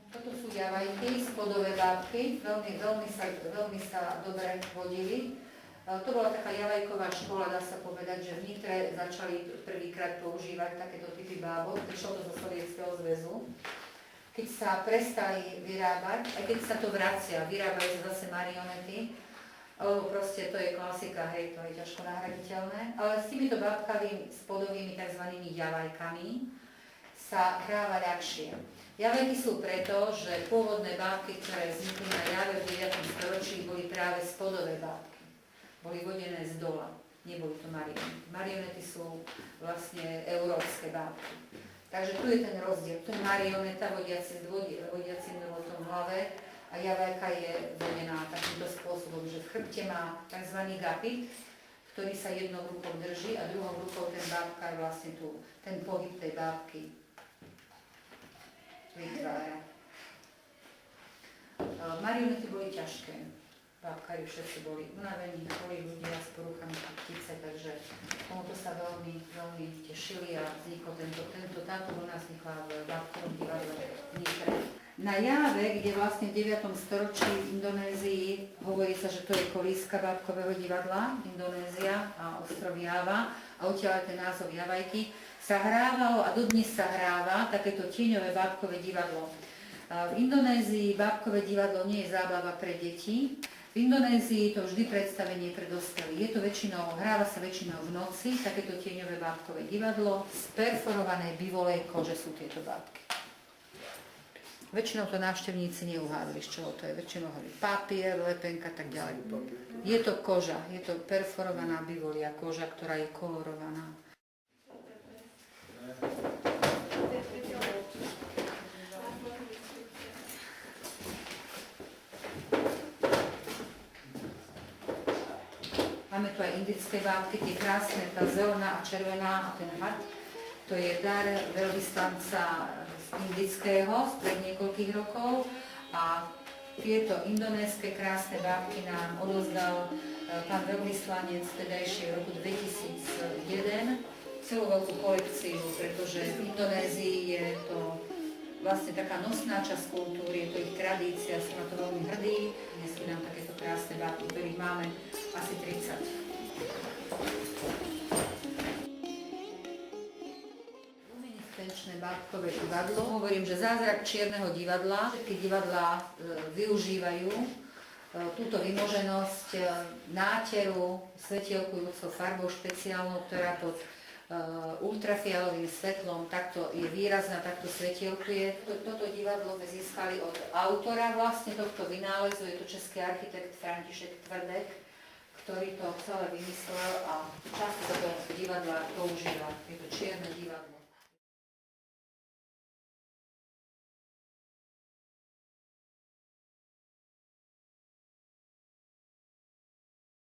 Toto sú javajky, spodové bábky, veľmi sa dobre hodili. To bola taká javajková škola, dá sa povedať, že v Nitre začali prvýkrát používať takéto typy bábok, prišlo to zo Sovietskeho zväzu. Keď sa prestali vyrábať, aj keď sa to vracia, vyrábajú sa zase marionety, lebo proste to je klasika, hej, to je ťažko nahraditeľné, ale s týmito bábkami, spodovými tzv. Javajkami sa hráva ľahšie. Javajky sú preto, že pôvodné bábky, ktoré vznikli na jave v 9. storočí, boli práve spodové bábky. Boli vodené z dola, neboli to marionety. Marionety sú vlastne európske bábky. Takže tu je ten rozdiel. Tu je marioneta vodiacim drôtom v hlave a javajka je vodená takýmto spôsobom, že v chrbte má tzv. Gapit, ktorý sa jednou rukou drží a druhou rukou ten bábka vlastne tu, ten pohyb tej bábky vytvára. Marionety boli ťažké. Bábkari všetci boli unavení, boli ľudia s poruchami chrbtice, takže tomuto sa veľmi tešili a vzniklo táto vlna vznikla v bábkovom divadle v Nitre. Na Jave, kde vlastne v 9. storočí v Indonézii, hovorí sa, že to je kolíska bábkového divadla, Indonézia a ostrov Java, a odtiaľ ten názov Javajky, sa hrávalo a dodnes sa hráva takéto tieňové bábkové divadlo. V Indonézii bábkové divadlo nie je zábava pre deti. V Indonézii to vždy predstavenie pre dospelých. Hráva sa väčšinou v noci, takéto tieňové bábkové divadlo. Z perforovanej bivolej kože sú tieto bábky. Väčšinou to návštevníci neuhádli, z čoho to je. Väčšinou hovorí papier, lepenka, tak ďalej. Je to koža, je to perforovaná bivolia koža, ktorá je kolorovaná. Máme tu aj indické bábky, tie krásne, tá zelená a červená a ten had. To je dar veľvyslanca indického spred niekoľkých rokov a tieto indonéske krásne bábky nám odozdal pán veľvyslanec vtedajšie v roku 2001 celú veľkú kolekciu, pretože v Indonézii je to vlastne taká nosná časť kultúry, je to ich tradícia, sú na to veľmi hrdí. Dnesli nám takéto krásne bábky, ktorých máme asi 30. Luminiscenčné bábkové divadlo. Hovorím, že zázrak čierneho divadla, všetky divadlá využívajú túto vymoženosť náteru svetielkujúcou farbou špeciálnou, ktorá pod ultrafialovým svetlom takto je výrazná, takto svetielkuje. Toto divadlo sme získali od autora vlastne tohto vynálezu, je to český architekt František Tvrdek, ktorý to celé vymyslel a často sa do divadla používa. Je to čierne divadlo.